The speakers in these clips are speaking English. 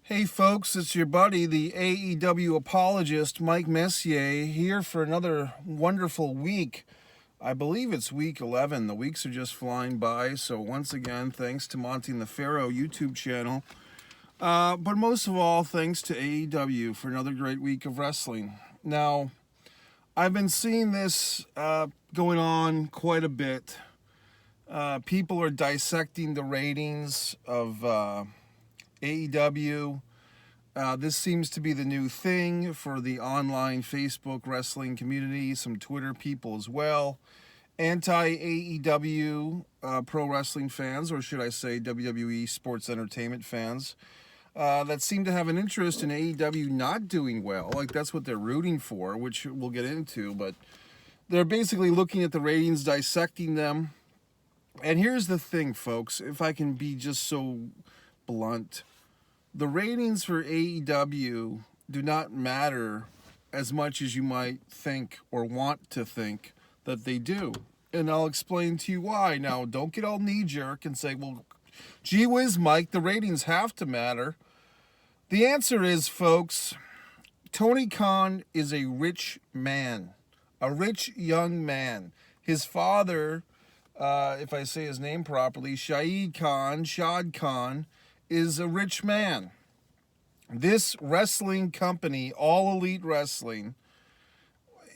Hey folks, it's your buddy, the AEW apologist, Mike Messier, here for another wonderful week. I believe it's week 11. The weeks are just flying by. So once again, thanks to Monty and the Pharaoh YouTube channel. But most of all, thanks to AEW for another great week of wrestling. Now, I've been seeing this going on quite a bit. People are dissecting the ratings of AEW. This seems to be the new thing for the online Facebook wrestling community, some Twitter people as well. Anti-AEW pro wrestling fans, or should I say WWE sports entertainment fans, that seem to have an interest in AEW not doing well. Like, that's what they're rooting for, which we'll get into. But they're basically looking at the ratings, dissecting them. And here's the thing, folks, if I can be just so blunt. The ratings for AEW do not matter as much as you might think or want to think that they do. And I'll explain to you why. Now, don't get all knee-jerk and say, well, gee whiz, Mike, the ratings have to matter. The answer is, folks, Tony Khan is a rich man, a rich young man. His father, if I say his name properly, Shad Khan, is a rich man. This wrestling company, All Elite Wrestling,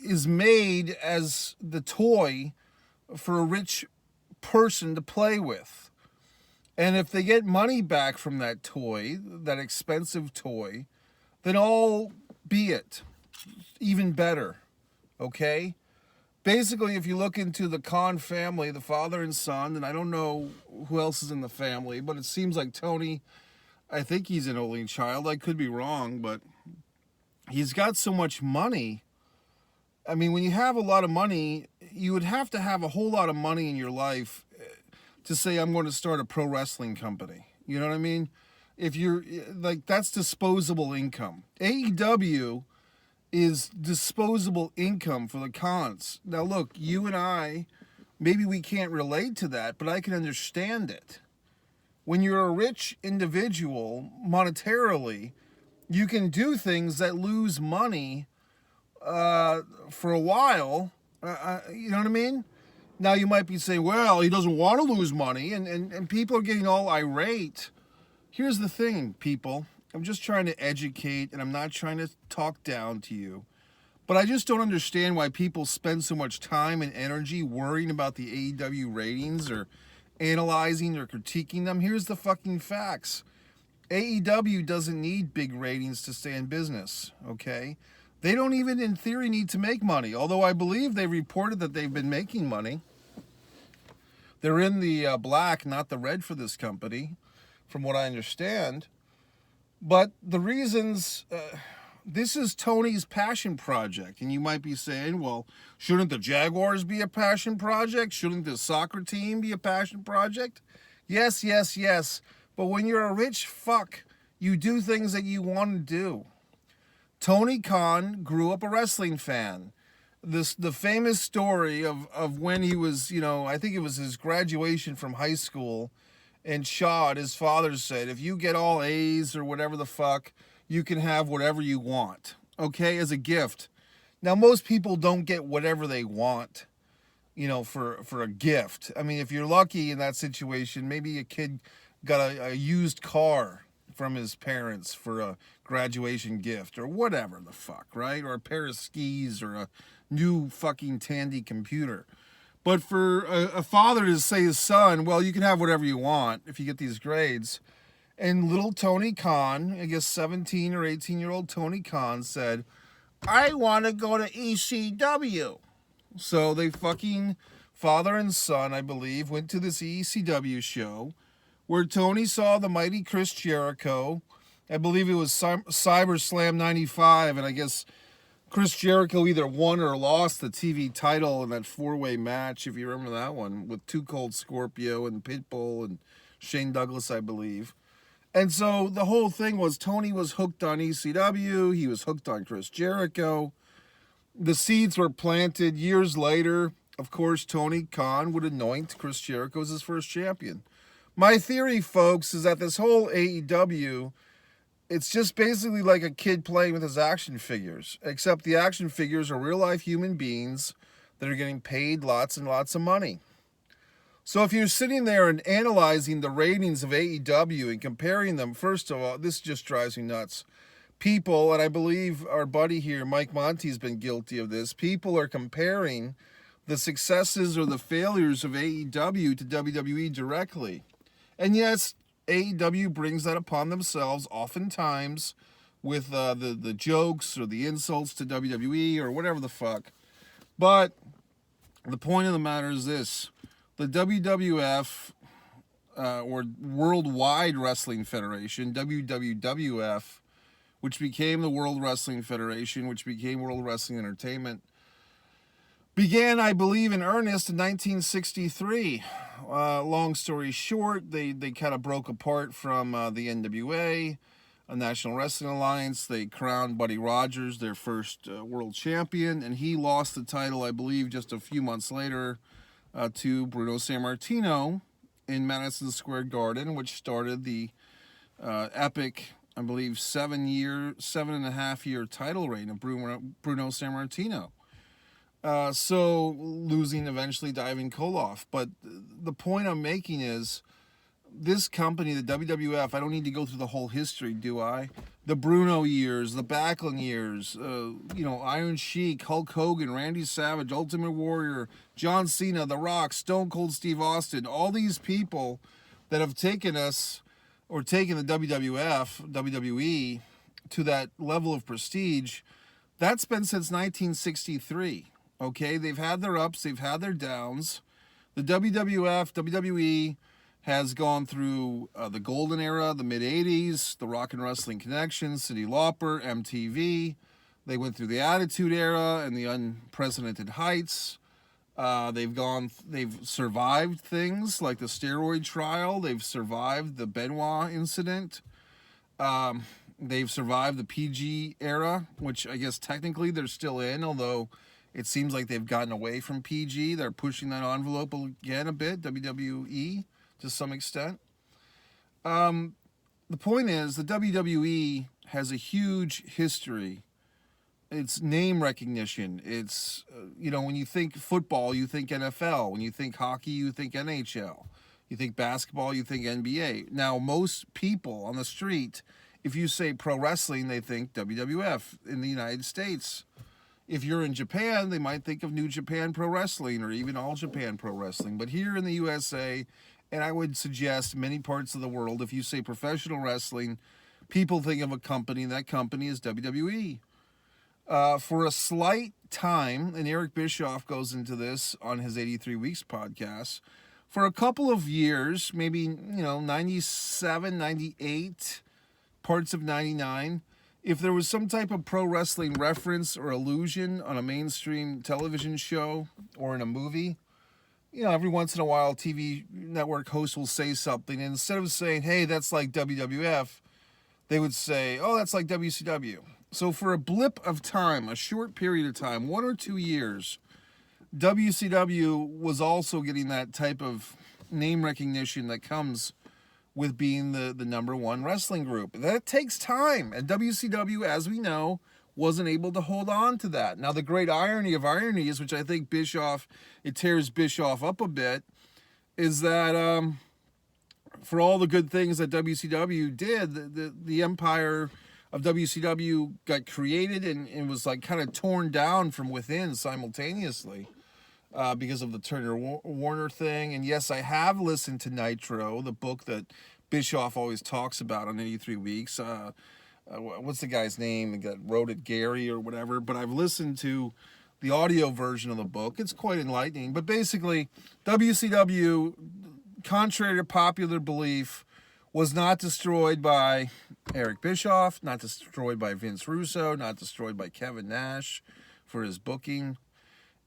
is made as the toy for a rich person to play with. And if they get money back from that toy, that expensive toy, then all be it. Even better. Okay? Basically, if you look into the Khan family, the father and son, and I don't know who else is in the family, but it seems like Tony, I think he's an only child. I could be wrong, but he's got so much money. I mean, when you have a lot of money, you would have to have a whole lot of money in your life to say, I'm going to start a pro wrestling company. You know what I mean? If you're, like, that's disposable income. AEW is disposable income for the Khans. Now, look, you and I, maybe we can't relate to that, but I can understand it. When you're a rich individual, monetarily, you can do things that lose money for a while. You know what I mean? Now, you might be saying, well, he doesn't want to lose money, and people are getting all irate. Here's the thing, people. I'm just trying to educate, and I'm not trying to talk down to you. But I just don't understand why people spend so much time and energy worrying about the AEW ratings or analyzing or critiquing them. Here's the fucking facts. AEW doesn't need big ratings to stay in business, okay? They don't even, in theory, need to make money, although I believe they reported that they've been making money. They're in the black, not the red for this company, from what I understand. But the reasons, this is Tony's passion project. And you might be saying, well, shouldn't the Jaguars be a passion project? Shouldn't the soccer team be a passion project? Yes, yes, yes. But when you're a rich fuck, you do things that you want to do. Tony Khan grew up a wrestling fan. The famous story of when he was, I think it was his graduation from high school, and Shad, his father, said, if you get all A's or whatever the fuck, you can have whatever you want, okay, as a gift. Now, most people don't get whatever they want, for a gift. I mean, if you're lucky in that situation, maybe a kid got a used car from his parents for a graduation gift or whatever the fuck, right? Or a pair of skis or a new fucking Tandy computer. But for a father to say his son, well, you can have whatever you want if you get these grades. And little Tony Khan, I guess 17 or 18-year-old Tony Khan said, I want to go to ECW. So they fucking, father and son, I believe, went to this ECW show where Tony saw the mighty Chris Jericho. I believe it was Cyber Slam 95, and I guess Chris Jericho either won or lost the TV title in that four-way match, if you remember that one, with Too Cold Scorpio and Pitbull and Shane Douglas, I believe. And so the whole thing was Tony was hooked on ECW. He was hooked on Chris Jericho. The seeds were planted years later. Of course, Tony Khan would anoint Chris Jericho as his first champion. My theory, folks, is that this whole AEW It's just basically like a kid playing with his action figures, except the action figures are real life human beings that are getting paid lots and lots of money. So if you're sitting there and analyzing the ratings of AEW and comparing them, first of all, this just drives me nuts. People, and I believe our buddy here, Mike Monty, has been guilty of this, people are comparing the successes or the failures of AEW to WWE directly. And yes, AEW brings that upon themselves oftentimes with the jokes or the insults to WWE or whatever the fuck. But the point of the matter is this. The WWF, or Worldwide Wrestling Federation, WWWF, which became the World Wrestling Federation, which became World Wrestling Entertainment, began, I believe, in earnest in 1963. Long story short, they kind of broke apart from the NWA, a National Wrestling Alliance. They crowned Buddy Rogers their first world champion, and he lost the title, I believe, just a few months later to Bruno Sammartino in Madison Square Garden, which started the epic, I believe, 7.5 year title reign of Bruno Sammartino. So losing eventually to Ivan Koloff. But the point I'm making is this company, the WWF, I don't need to go through the whole history, do I? The Bruno years, the Backlund years, Iron Sheik, Hulk Hogan, Randy Savage, Ultimate Warrior, John Cena, The Rock, Stone Cold Steve Austin, all these people that have taken us, or taken the WWE to that level of prestige, that's been since 1963. Okay, they've had their ups, they've had their downs. The WWF, WWE has gone through the golden era, the mid-'80s, the Rock and Wrestling Connection, Cyndi Lauper, MTV. They went through the Attitude Era and the unprecedented heights. They've survived things like the steroid trial. They've survived the Benoit incident. They've survived the PG era, which I guess technically they're still in, although it seems like they've gotten away from PG. They're pushing that envelope again a bit, WWE, to some extent. The point is, the WWE has a huge history. It's name recognition. It's, when you think football, you think NFL. When you think hockey, you think NHL. You think basketball, you think NBA. Now, most people on the street, if you say pro wrestling, they think WWF in the United States. If you're in Japan, they might think of New Japan Pro Wrestling or even All Japan Pro Wrestling. But here in the USA, and I would suggest many parts of the world, if you say professional wrestling, people think of a company, and that company is WWE. For a slight time, and Eric Bischoff goes into this on his 83 Weeks podcast, for a couple of years, maybe, 97, 98, parts of 99, if there was some type of pro wrestling reference or allusion on a mainstream television show or in a movie, every once in a while, TV network hosts will say something, and instead of saying, hey, that's like WWF, they would say, oh, that's like WCW. So for a blip of time, a short period of time, 1 or 2 years, WCW was also getting that type of name recognition that comes with being the number one wrestling group. That takes time, and WCW, as we know, wasn't able to hold on to that. Now, the great irony of ironies, which I think it tears Bischoff up a bit, is that for all the good things that WCW did, the empire of WCW got created and was like kind of torn down from within simultaneously because of the Turner Warner thing. And yes, I have listened to Nitro, the book that Bischoff always talks about on 83 Weeks. What's the guy's name that wrote it, Gary or whatever? But I've listened to the audio version of the book. It's quite enlightening. But basically, WCW, contrary to popular belief, was not destroyed by Eric Bischoff, not destroyed by Vince Russo, not destroyed by Kevin Nash for his booking.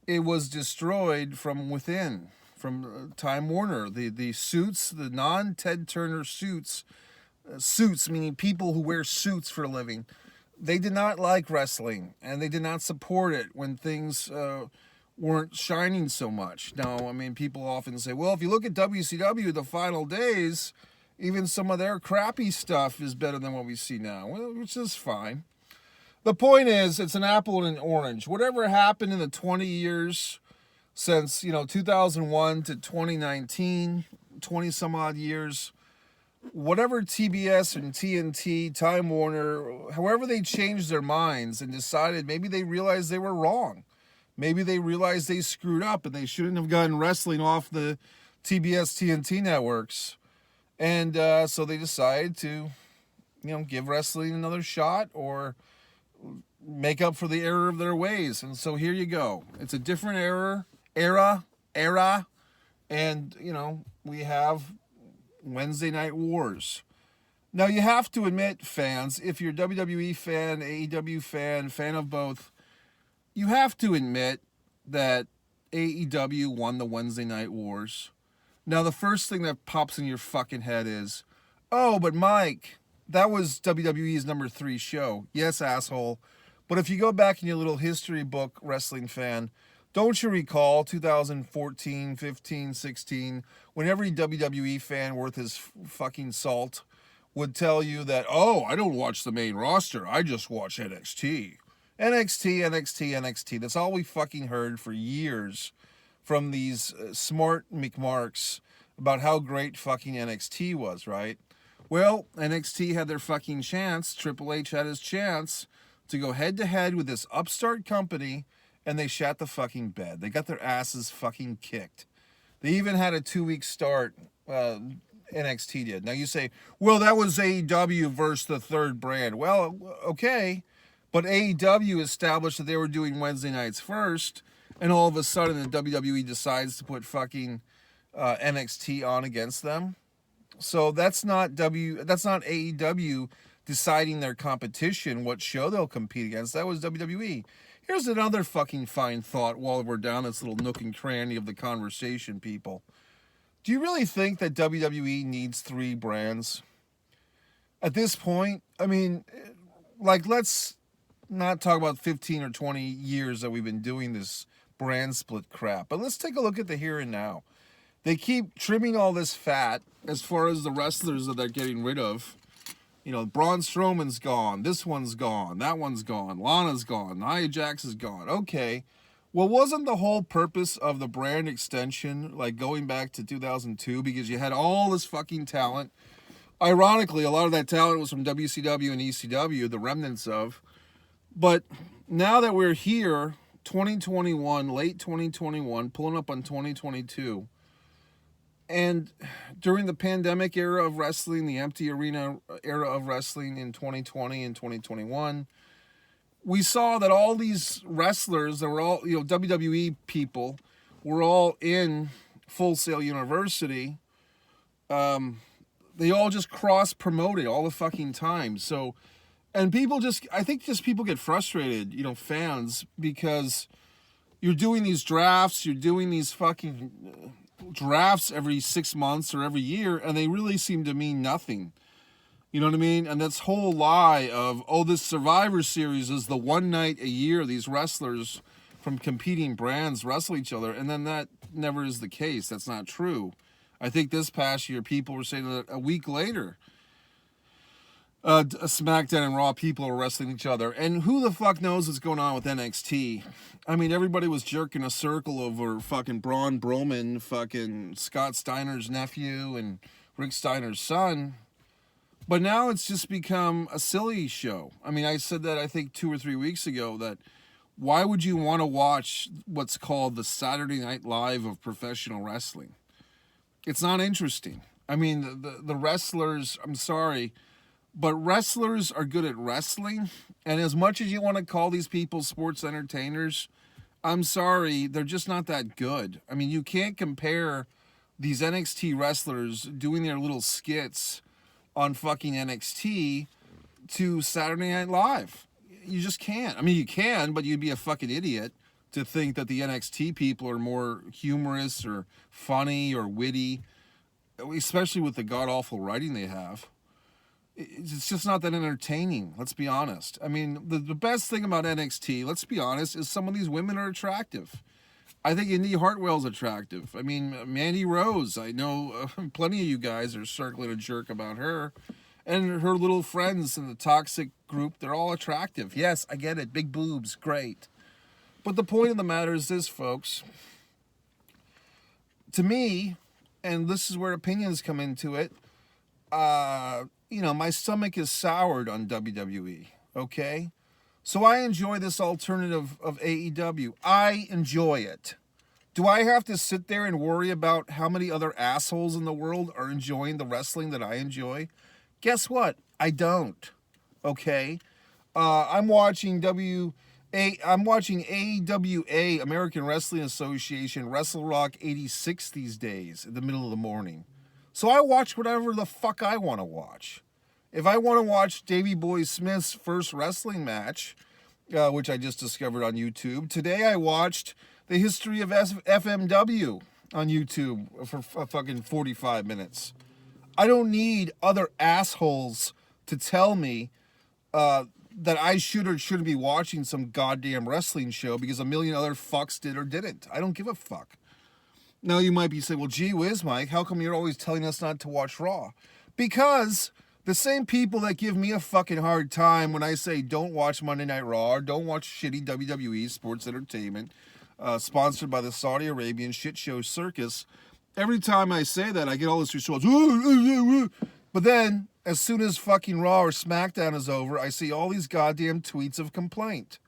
It was destroyed from within, from Time Warner. The suits, the non-Ted Turner suits meaning people who wear suits for a living, they did not like wrestling, and they did not support it when things weren't shining so much. Now, I mean, people often say, well, if you look at WCW, the final days, Even some of their crappy stuff is better than what we see now, which is fine. The point is, it's an apple and an orange. Whatever happened in the 20 years since, 2001 to 2019, 20 some odd years, whatever TBS and TNT, Time Warner, however they changed their minds and decided, maybe they realized they were wrong. Maybe they realized they screwed up and they shouldn't have gotten wrestling off the TBS, TNT networks. And so they decided to, give wrestling another shot or make up for the error of their ways. And so here you go. It's a different era, and, we have Wednesday Night Wars. Now, you have to admit, fans, if you're a WWE fan, AEW fan of both, you have to admit that AEW won the Wednesday Night Wars. Now, the first thing that pops in your fucking head is, oh, but Mike, that was WWE's number 3 show. Yes, asshole. But if you go back in your little history book, wrestling fan, don't you recall 2014, 15, 16, when every WWE fan worth his fucking salt would tell you that, oh, I don't watch the main roster, I just watch NXT. NXT. That's all we fucking heard for years from these smart McMarks about how great fucking NXT was, right? Well, NXT had their fucking chance. Triple H had his chance to go head-to-head with this upstart company, and they shat the fucking bed. They got their asses fucking kicked. They even had a 2-week start, NXT did. Now you say, well, that was AEW versus the third brand. Well, okay, but AEW established that they were doing Wednesday nights first, and all of a sudden the WWE decides to put fucking NXT on against them. So that's not AEW deciding their competition, what show they'll compete against. That was WWE. Here's another fucking fine thought while we're down this little nook and cranny of the conversation, people. Do you really think that WWE needs 3 brands? At this point, I mean, let's not talk about 15 or 20 years that we've been doing this brand split crap, but let's take a look at the here and now. They keep trimming all this fat as far as the wrestlers that they're getting rid of. Braun Strowman's gone, this one's gone, that one's gone, Lana's gone, Nia Jax is gone. Okay, well, wasn't the whole purpose of the brand extension, going back to 2002, because you had all this fucking talent? Ironically, a lot of that talent was from WCW and ECW, the remnants of. But now that we're here, 2021, late 2021, pulling up on 2022, and during the pandemic era of wrestling, the empty arena era of wrestling in 2020 and 2021, we saw that all these wrestlers that were all, WWE people, were all in Full Sail University. They all just cross-promoted all the fucking time. So, and I think people get frustrated, fans, because you're doing these drafts, you're doing these fucking drafts every 6 months or every year, and they really seem to mean nothing. You know what I mean? And this whole lie of, this Survivor Series is the one night a year these wrestlers from competing brands wrestle each other, and then that never is the case. That's not true. I think this past year people were saying that a week later, SmackDown and Raw people are wrestling each other. And who the fuck knows what's going on with NXT? I mean, everybody was jerking a circle over fucking Braun Strowman, fucking Scott Steiner's nephew, and Rick Steiner's son. But now it's just become a silly show. I mean, I said that I think 2 or 3 weeks ago, that why would you want to watch what's called the Saturday Night Live of professional wrestling? It's not interesting. I mean, the wrestlers, I'm sorry, but wrestlers are good at wrestling. And as much as you want to call these people sports entertainers, I'm sorry, they're just not that good. I mean, you can't compare these NXT wrestlers doing their little skits on fucking NXT to Saturday Night Live. You just can't. I mean, you can, but you'd be a fucking idiot to think that the NXT people are more humorous or funny or witty, especially with the god-awful writing they have. It's just not that entertaining, let's be honest. I mean, the best thing about NXT, let's be honest, is some of these women are attractive. I think Indy Hartwell's attractive. I mean, Mandy Rose. I know plenty of you guys are circling a jerk about her. And her little friends in the toxic group, they're all attractive. Yes, I get it. Big boobs, great. But the point of the matter is this, folks. To me, and this is where opinions come into it, my stomach is soured on WWE, okay? So I enjoy this alternative of AEW. I enjoy it. Do I have to sit there and worry about how many other assholes in the world are enjoying the wrestling that I enjoy? Guess what? I don't. Okay? I'm watching AEWA, American Wrestling Association, Wrestle Rock 86 these days in the middle of the morning. So I watch whatever the fuck I want to watch. If I want to watch Davey Boy Smith's first wrestling match, which I just discovered on YouTube, today I watched the history of FMW on YouTube for fucking 45 minutes. I don't need other assholes to tell me that I should or shouldn't be watching some goddamn wrestling show because a million other fucks did or didn't. I don't give a fuck. Now you might be saying, well, gee whiz, Mike, how come you're always telling us not to watch Raw? Because the same people that give me a fucking hard time when I say don't watch Monday Night Raw or don't watch shitty WWE sports entertainment sponsored by the Saudi Arabian shit show circus, every time I say that, I get all this response. But then, as soon as fucking Raw or SmackDown is over, I see all these goddamn tweets of complaint.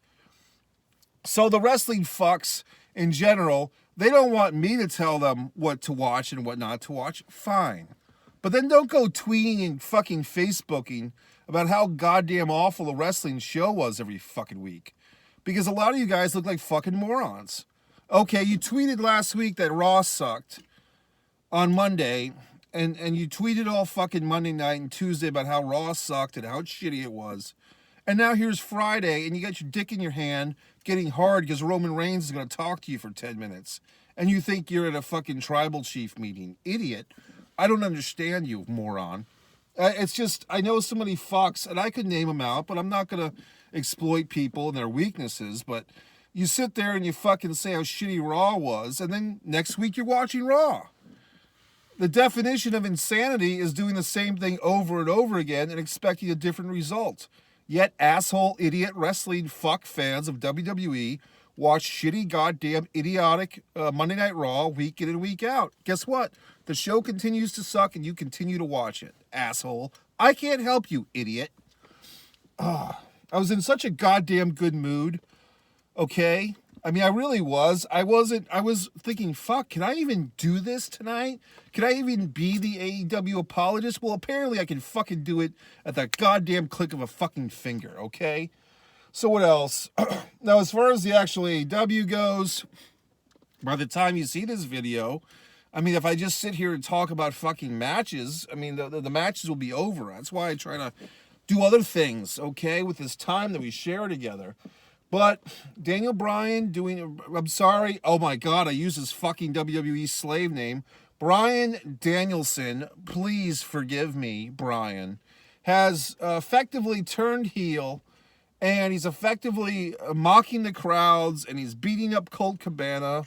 So the wrestling fucks, in general, they don't want me to tell them what to watch and what not to watch. Fine. But then don't go tweeting and fucking Facebooking about how goddamn awful a wrestling show was every fucking week. Because a lot of you guys look like fucking morons. Okay, you tweeted last week that Raw sucked on Monday, and you tweeted all fucking Monday night and Tuesday about how Raw sucked and how shitty it was. And now here's Friday, and you got your dick in your hand getting hard because Roman Reigns is going to talk to you for 10 minutes. And you think you're at a fucking tribal chief meeting. Idiot. I don't understand you, moron. It's just, I know so many fucks, and I could name them out, but I'm not going to exploit people and their weaknesses. But you sit there and you fucking say how shitty Raw was, and then next week you're watching Raw. The definition of insanity is doing the same thing over and over again and expecting a different result. Yet asshole, idiot, wrestling fuck fans of WWE watch shitty, goddamn, idiotic Monday Night Raw week in and week out. Guess what? The show continues to suck and you continue to watch it, asshole. I can't help you, idiot. I was in such a goddamn good mood, okay? I mean, I really was. I was thinking, fuck, can I even do this tonight? Can I even be the AEW apologist? Well, apparently I can fucking do it at the goddamn click of a fucking finger, okay? So what else? Now, as far as the actual AEW goes, by the time you see this video, I mean, if I just sit here and talk about fucking matches, I mean, the matches will be over. That's why I try to do other things, okay, with this time that we share together. But Daniel Bryan I'm sorry, oh my God, I used his fucking WWE slave name. Bryan Danielson, please forgive me, Bryan, has effectively turned heel, and he's effectively mocking the crowds, and he's beating up Colt Cabana,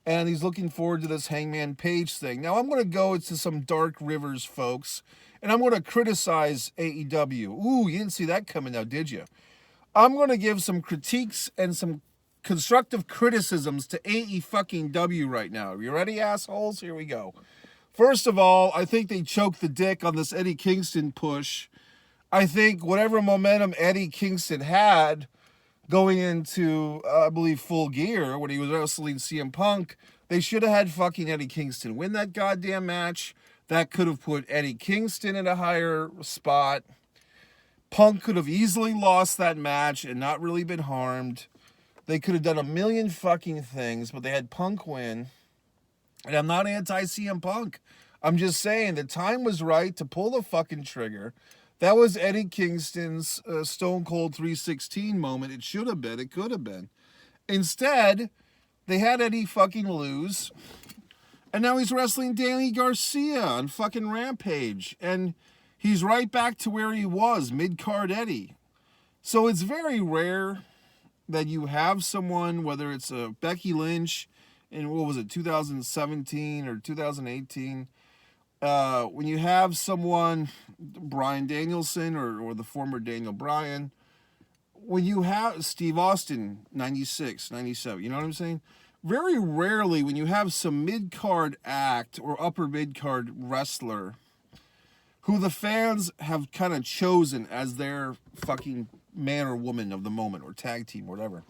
and he's looking forward to this Hangman Page thing. Now, I'm going to go into some dark rivers, folks, and I'm going to criticize AEW. Ooh, you didn't see that coming now, did you? I'm going to give some critiques and some constructive criticisms to AEW right now. You ready, assholes? Here we go. First of all, I think they choked the dick on this Eddie Kingston push. I think whatever momentum Eddie Kingston had going into, I believe, Full Gear when he was wrestling CM Punk, they should have had fucking Eddie Kingston win that goddamn match. That could have put Eddie Kingston in a higher spot. Punk could have easily lost that match and not really been harmed. They could have done a million fucking things, but they had Punk win. And I'm not anti-CM Punk. I'm just saying the time was right to pull the fucking trigger. That was Eddie Kingston's Stone Cold 316 moment. It should have been. It could have been. Instead, they had Eddie fucking lose. And now he's wrestling Danny Garcia on fucking Rampage. And he's right back to where he was, mid-card Eddie. So it's very rare that you have someone, whether it's a Becky Lynch, in what was it, 2017 or 2018. When you have someone, Bryan Danielson or the former Daniel Bryan, when you have Steve Austin, 96, 97, you know what I'm saying? Very rarely when you have some mid-card act or upper mid-card wrestler who the fans have kind of chosen as their fucking man or woman of the moment or tag team, whatever.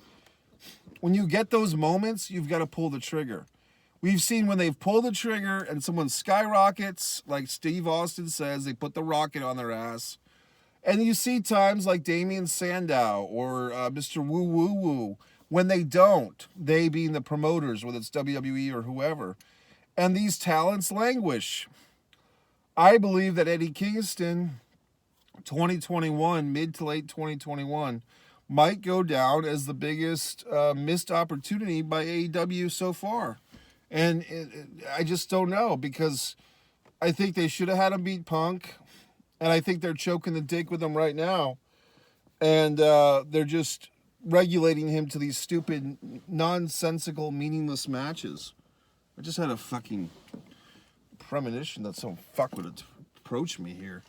When you get those moments, you've got to pull the trigger. We've seen when they've pulled the trigger and someone skyrockets, like Steve Austin says, they put the rocket on their ass. And you see times like Damian Sandow or Mr. Woo Woo Woo, when they don't, they being the promoters, whether it's WWE or whoever, and these talents languish. I believe that Eddie Kingston, 2021, mid to late 2021, might go down as the biggest missed opportunity by AEW so far. And I just don't know, because I think they should have had him beat Punk, and I think they're choking the dick with him right now. And they're just regulating him to these stupid, nonsensical, meaningless matches. I just had a fucking premonition that some fuck would approach me here.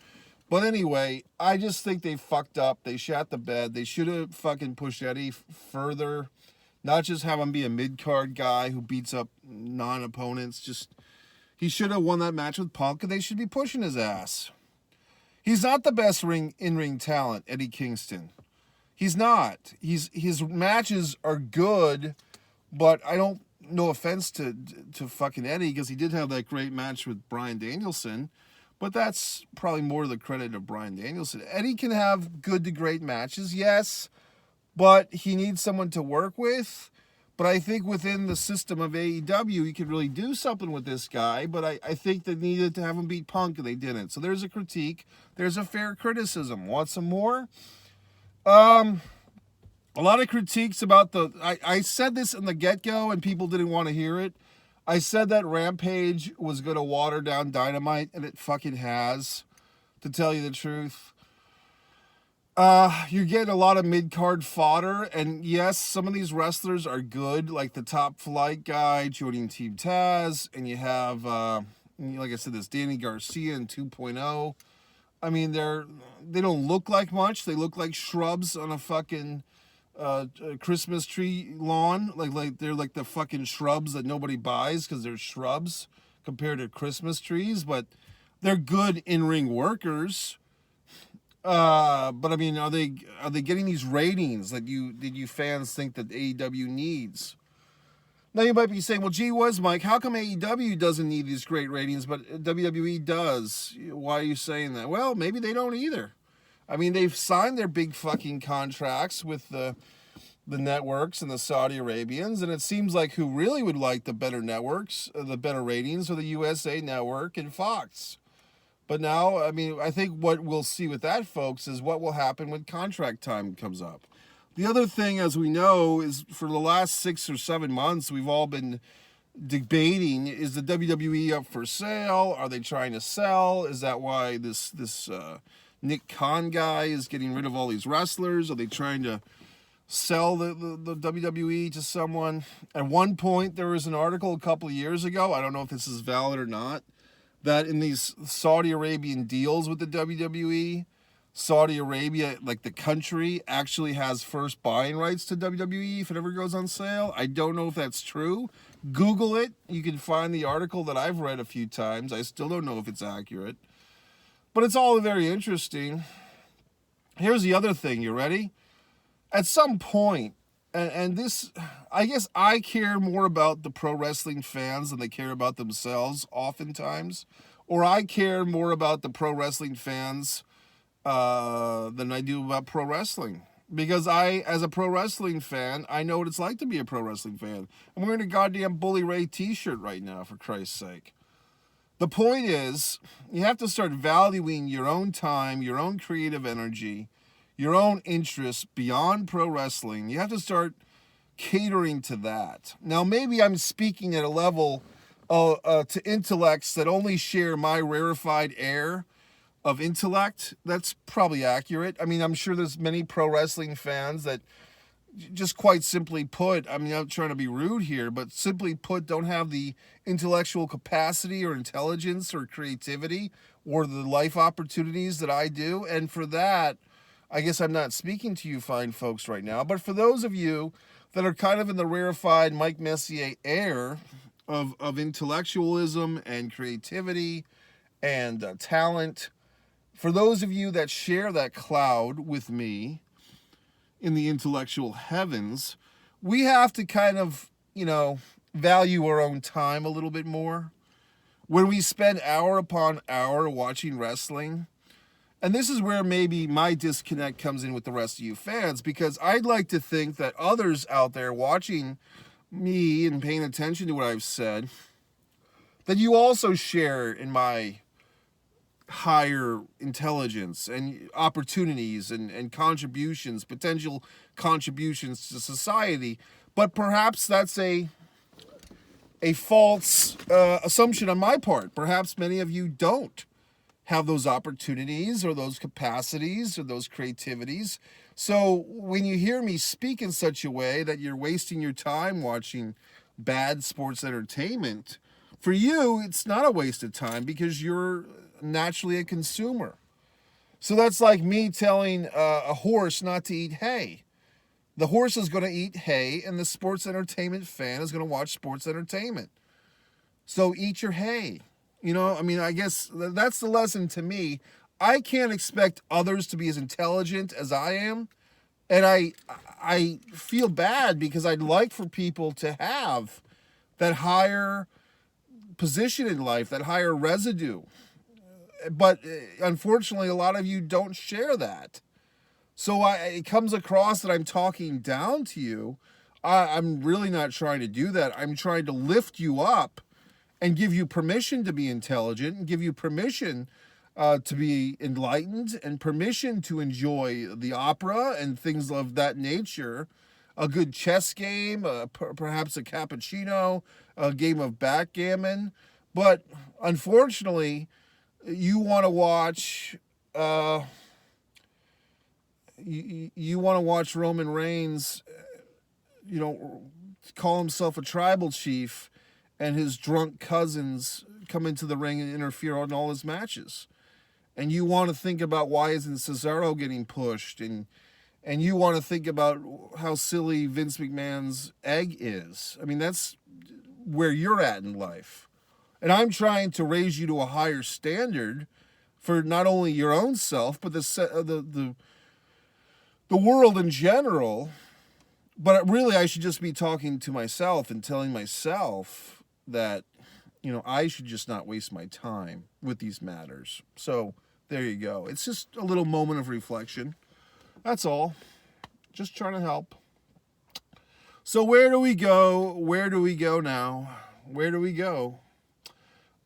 But anyway, I just think they fucked up. They shat the bed. They should have fucking pushed Eddie further. Not just have him be a mid-card guy who beats up non-opponents. Just, he should have won that match with Punk, and they should be pushing his ass. He's not the best in-ring talent, Eddie Kingston. He's not. His matches are good, but I don't, no offense to fucking Eddie, because he did have that great match with Bryan Danielson, but that's probably more to the credit of Bryan Danielson. Eddie can have good to great matches, yes, but he needs someone to work with. But I think within the system of AEW, you could really do something with this guy, but I think they needed to have him beat Punk, and they didn't. So there's a critique. There's a fair criticism. Want some more? A lot of critiques about I said this in the get-go and people didn't want to hear it. I said that Rampage was going to water down Dynamite, and it fucking has, to tell you the truth. You're getting a lot of mid-card fodder, and yes, some of these wrestlers are good, like the Top Flight guy joining Team Taz, and you have, like I said, this Danny Garcia in 2.0. I mean, they don't look like much. They look like shrubs on a fucking Christmas tree lawn. Like they're like the fucking shrubs that nobody buys because they're shrubs compared to Christmas trees. But they're good in-ring workers. But I mean, are they getting these ratings that you fans think that AEW needs? Now you might be saying, well, gee whiz, Mike, how come AEW doesn't need these great ratings, but WWE does? Why are you saying that? Well, maybe they don't either. I mean, they've signed their big fucking contracts with the networks and the Saudi Arabians, and it seems like who really would like the better networks, the better ratings, are the USA Network and Fox. But now, I mean, I think what we'll see with that, folks, is what will happen when contract time comes up. The other thing, as we know, is for the last 6 or 7 months, we've all been debating, is the WWE up for sale? Are they trying to sell? Is that why this Nick Khan guy is getting rid of all these wrestlers? Are they trying to sell the WWE to someone? At one point, there was an article a couple of years ago, I don't know if this is valid or not, that in these Saudi Arabian deals with the WWE, Saudi Arabia, like the country, actually has first buying rights to WWE if it ever goes on sale. I don't know if that's true. Google it. You can find the article that I've read a few times. I still don't know if it's accurate. But it's all very interesting. Here's the other thing. You ready? At some point, and this, I guess I care more about the pro wrestling fans than they care about themselves oftentimes. Or I care more about the pro wrestling fans than I do about pro wrestling. Because I, as a pro wrestling fan, I know what it's like to be a pro wrestling fan. I'm wearing a goddamn Bully Ray t-shirt right now, for Christ's sake. The point is, you have to start valuing your own time, your own creative energy, your own interests beyond pro wrestling. You have to start catering to that. Now, maybe I'm speaking at a level to intellects that only share my rarefied air of intellect. That's probably accurate. I mean, I'm sure there's many pro wrestling fans that just quite simply put, I mean, I'm not trying to be rude here, but simply put, don't have the intellectual capacity or intelligence or creativity or the life opportunities that I do. And for that, I guess I'm not speaking to you fine folks right now. But for those of you that are kind of in the rarefied Mike Messier air of intellectualism and creativity and talent, for those of you that share that cloud with me in the intellectual heavens, we have to kind of, value our own time a little bit more. When we spend hour upon hour watching wrestling, and this is where maybe my disconnect comes in with the rest of you fans, because I'd like to think that others out there watching me and paying attention to what I've said, that you also share in my higher intelligence and opportunities and contributions, potential contributions to society. But perhaps that's a false assumption on my part. Perhaps many of you don't have those opportunities or those capacities or those creativities. So when you hear me speak in such a way that you're wasting your time watching bad sports entertainment, for you, it's not a waste of time because you're naturally a consumer. So that's like me telling a horse not to eat hay. The horse is going to eat hay, and the sports entertainment fan is going to watch sports entertainment. So eat your hay. I guess that's the lesson to me. I can't expect others to be as intelligent as I am. And I feel bad because I'd like for people to have that higher position in life, that higher residue. But unfortunately, a lot of you don't share that. So it comes across that I'm talking down to you. I'm really not trying to do that. I'm trying to lift you up and give you permission to be intelligent and give you permission to be enlightened and permission to enjoy the opera and things of that nature. A good chess game, perhaps a cappuccino, a game of backgammon. But unfortunately, you want to watch you want to watch Roman Reigns, call himself a tribal chief, and his drunk cousins come into the ring and interfere on all his matches. And you want to think about why isn't Cesaro getting pushed, and you want to think about how silly Vince McMahon's egg is. I mean, that's where you're at in life. And I'm trying to raise you to a higher standard for not only your own self, but the world in general. But really, I should just be talking to myself and telling myself that, I should just not waste my time with these matters. So there you go. It's just a little moment of reflection. That's all. Just trying to help. So where do we go? Where do we go now? Where do we go?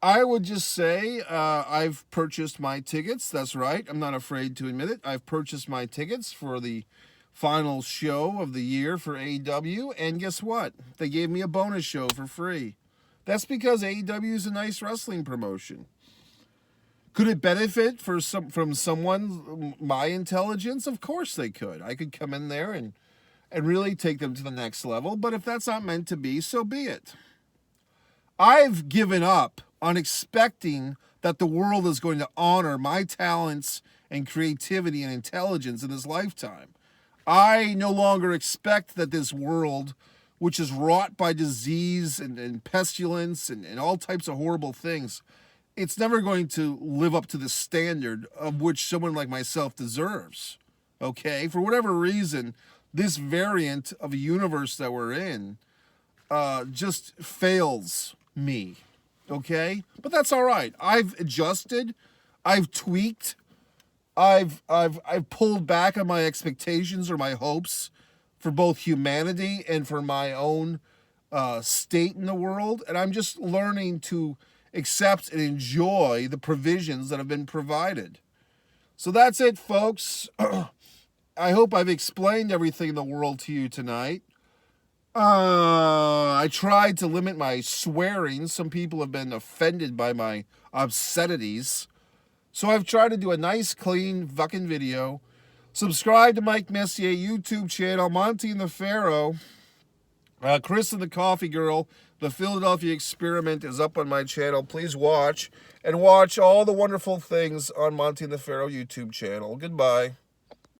I would just say I've purchased my tickets. That's right. I'm not afraid to admit it. I've purchased my tickets for the final show of the year for AEW. And guess what? They gave me a bonus show for free. That's because AEW is a nice wrestling promotion. Could it benefit from someone my intelligence? Of course they could. I could come in there and really take them to the next level. But if that's not meant to be, so be it. I've given up on expecting that the world is going to honor my talents and creativity and intelligence in this lifetime. I no longer expect that this world, which is wrought by disease and pestilence and all types of horrible things, it's never going to live up to the standard of which someone like myself deserves. Okay? For whatever reason, this variant of a universe that we're in just fails me. Okay? But that's all right. I've adjusted. I've tweaked. I've pulled back on my expectations or my hopes for both humanity and for my own state in the world. And I'm just learning to accept and enjoy the provisions that have been provided. So that's it, folks. I hope I've explained everything in the world to you tonight. I tried to limit my swearing. Some people have been offended by my obscenities. So I've tried to do a nice, clean fucking video Subscribe to Mike Messier YouTube channel, Monty and the Pharaoh, Chris and the Coffee Girl, The Philadelphia Experiment is up on my channel. Please watch, and watch all the wonderful things on Monty and the Pharaoh YouTube channel. Goodbye.